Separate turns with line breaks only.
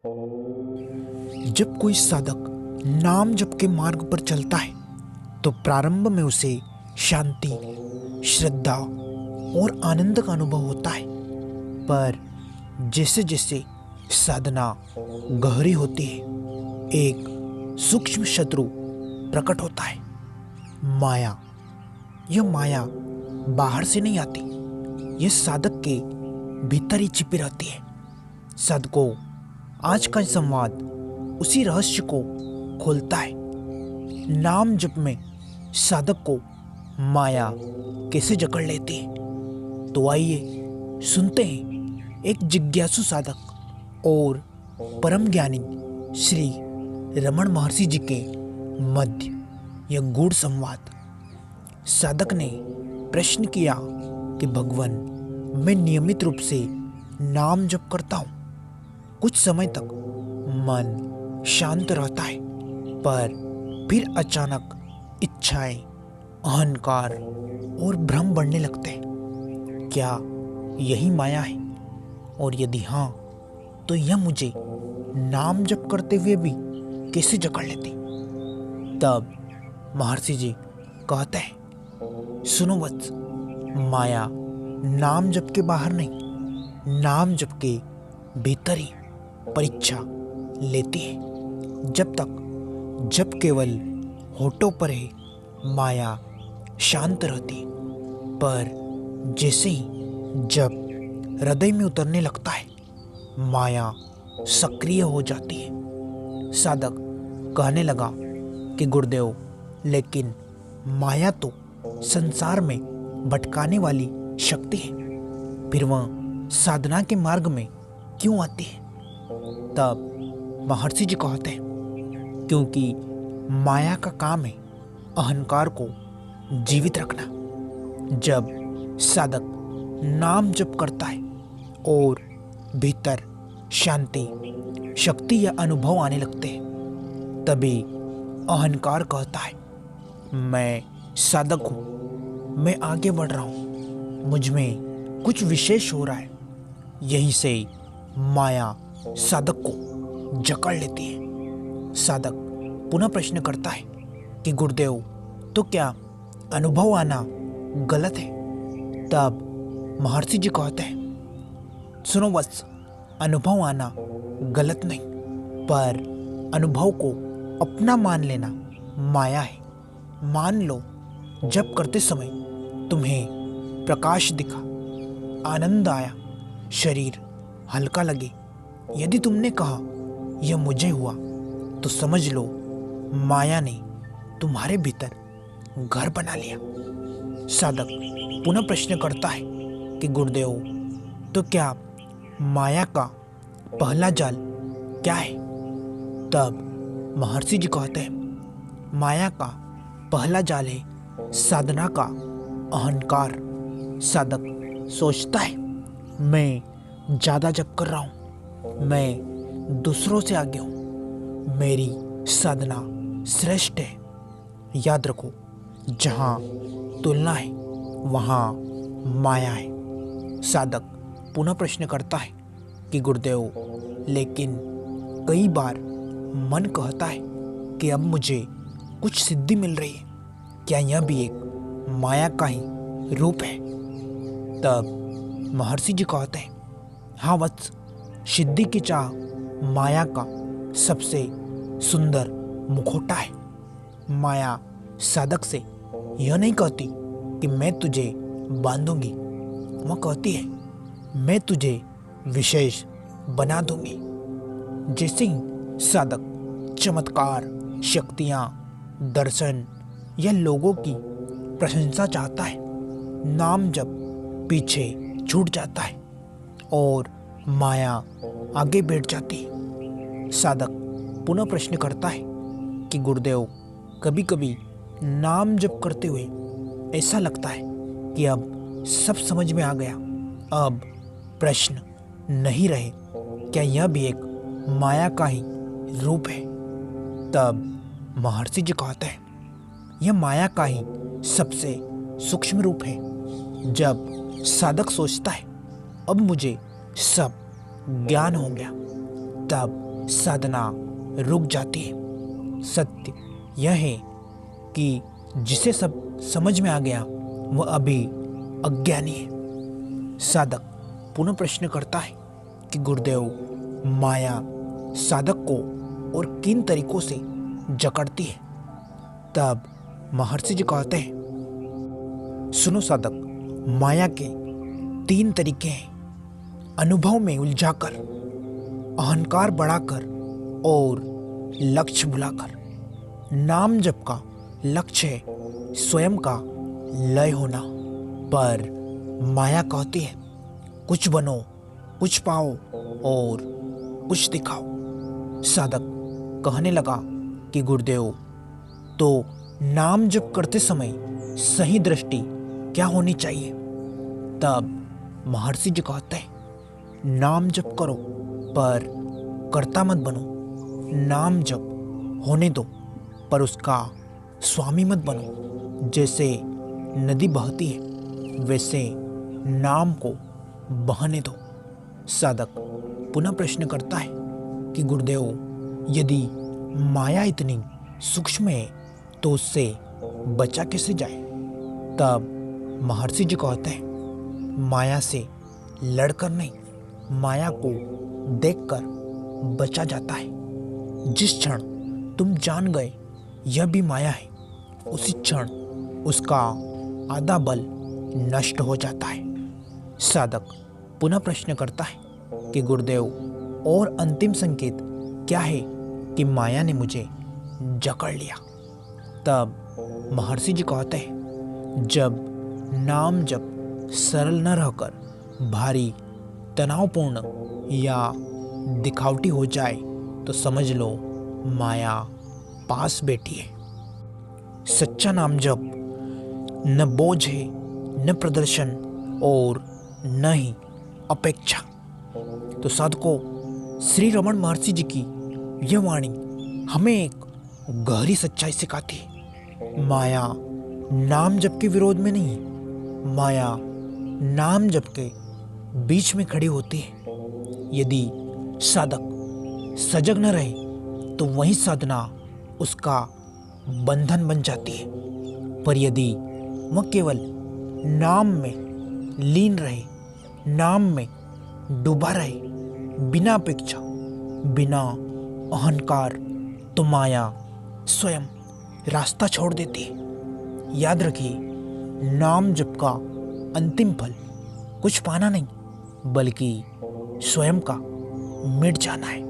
जब कोई साधक नाम जप के मार्ग पर चलता है तो प्रारंभ में उसे शांति, श्रद्धा और आनंद का अनुभव होता है। पर जैसे जैसे साधना गहरी होती है, एक सूक्ष्म शत्रु प्रकट होता है, माया। यह माया बाहर से नहीं आती, यह साधक के भीतर ही छिपी रहती है। साधकों, आज का संवाद उसी रहस्य को खोलता है। नाम जप में साधक को माया कैसे जकड़ लेती है। तो आइए सुनते हैं एक जिज्ञासु साधक और परम ज्ञानी श्री रमण महर्षि जी के मध्य यह गूढ़ संवाद। साधक ने प्रश्न किया कि भगवान, मैं नियमित रूप से नाम जप करता हूँ। कुछ समय तक मन शांत रहता है, पर फिर अचानक इच्छाएं, अहंकार और भ्रम बढ़ने लगते हैं। क्या यही माया है? और यदि हाँ, तो यह मुझे नाम जप करते हुए भी कैसे जकड़ लेती? तब महर्षि जी कहते हैं, सुनो वत्स, माया नाम जप के बाहर नहीं, नाम जप के भीतर ही परीक्षा लेती है। जब केवल होठों पर है माया शांत रहती, पर जैसे ही जब हृदय में उतरने लगता है, माया सक्रिय हो जाती है। साधक कहने लगा कि गुरुदेव, लेकिन माया तो संसार में भटकाने वाली शक्ति है, फिर वह साधना के मार्ग में क्यों आती है? तब महर्षि जी कहते हैं, क्योंकि माया का काम है अहंकार को जीवित रखना। जब साधक नाम जप करता है और भीतर शांति, शक्ति या अनुभव आने लगते हैं, तभी अहंकार कहता है, मैं साधक हूँ, मैं आगे बढ़ रहा हूँ, मुझ में कुछ विशेष हो रहा है। यही से माया साधक को जकड़ लेती है। साधक पुनः प्रश्न करता है कि गुरुदेव, तो क्या अनुभव आना गलत है? तब महर्षि जी कहते हैं, सुनो वत्स, अनुभव आना गलत नहीं, पर अनुभव को अपना मान लेना माया है। मान लो, जब करते समय तुम्हें प्रकाश दिखा, आनंद आया, शरीर हल्का लगे। यदि तुमने कहा यह मुझे हुआ, तो समझ लो माया ने तुम्हारे भीतर घर बना लिया। साधक पुनः प्रश्न करता है कि गुरुदेव, तो क्या माया का पहला जाल क्या है? तब महर्षि जी कहते हैं, माया का पहला जाल है साधना का अहंकार। साधक सोचता है, मैं ज़्यादा जप कर रहा हूँ, मैं दूसरों से आगे हूँ, मेरी साधना श्रेष्ठ है। याद रखो, जहाँ तुलना है वहाँ माया है। साधक पुनः प्रश्न करता है कि गुरुदेव, लेकिन कई बार मन कहता है कि अब मुझे कुछ सिद्धि मिल रही है, क्या यह भी एक माया का ही रूप है? तब महर्षि जी कहते हैं, हाँ वत्स, सिद्धि की चाह माया का सबसे सुंदर मुखौटा है। माया साधक से यह नहीं कहती कि मैं तुझे बांधूंगी, वह कहती है, मैं तुझे विशेष बना दूंगी। जैसे ही साधक चमत्कार, शक्तियाँ, दर्शन या लोगों की प्रशंसा चाहता है, नाम जप पीछे छूट जाता है और माया आगे बैठ जाती है। साधक पुनः प्रश्न करता है कि गुरुदेव, कभी कभी नाम जप करते हुए ऐसा लगता है कि अब सब समझ में आ गया, अब प्रश्न नहीं रहे, क्या यह भी एक माया का ही रूप है? तब महर्षि जी कहते हैं, यह माया का ही सबसे सूक्ष्म रूप है। जब साधक सोचता है, अब मुझे सब ज्ञान हो गया, तब साधना रुक जाती है। सत्य यह है कि जिसे सब समझ में आ गया वह अभी अज्ञानी है। साधक पुनः प्रश्न करता है कि गुरुदेव, माया साधक को और किन तरीकों से जकड़ती है? तब महर्षि जी कहते हैं, सुनो साधक, माया के 3 तरीके हैं। अनुभव में उलझाकर, अहंकार बढ़ाकर और लक्ष्य भुलाकर। नाम जप का लक्ष्य है स्वयं का लय होना, पर माया कहती है कुछ बनो, कुछ पाओ और कुछ दिखाओ। साधक कहने लगा कि गुरुदेव, तो नाम जप करते समय सही दृष्टि क्या होनी चाहिए? तब महर्षि जी कहते हैं, नाम जप करो पर कर्ता मत बनो। नाम जप होने दो पर उसका स्वामी मत बनो। जैसे नदी बहती है वैसे नाम को बहने दो। साधक पुनः प्रश्न करता है कि गुरुदेव, यदि माया इतनी सूक्ष्म है तो उससे बचा कैसे जाए? तब महर्षि जी कहते हैं, माया से लड़कर नहीं, माया को देखकर बचा जाता है। जिस क्षण तुम जान गए यह भी माया है, उसी क्षण उसका आधा बल नष्ट हो जाता है। साधक पुनः प्रश्न करता है कि गुरुदेव, और अंतिम संकेत क्या है कि माया ने मुझे जकड़ लिया? तब महर्षि जी कहते हैं, जब नाम जप सरल न रहकर भारी, तनावपूर्ण या दिखावटी हो जाए तो समझ लो माया पास बैठी है। सच्चा नाम जप न बोझ है, न प्रदर्शन और न ही अपेक्षा। तो साधकों, श्री रमण महर्षि जी की यह वाणी हमें एक गहरी सच्चाई सिखाती है। माया नाम जप के विरोध में नहीं, माया नाम जप के बीच में खड़ी होती है। यदि साधक सजग न रहे तो वही साधना उसका बंधन बन जाती है, पर यदि वह केवल नाम में लीन रहे, नाम में डूबा रहे, बिना अपेक्षा, बिना अहंकार, तो माया स्वयं रास्ता छोड़ देती है। याद रखिए, नाम जप का अंतिम फल कुछ पाना नहीं बल्कि स्वयं का मिट जाना है।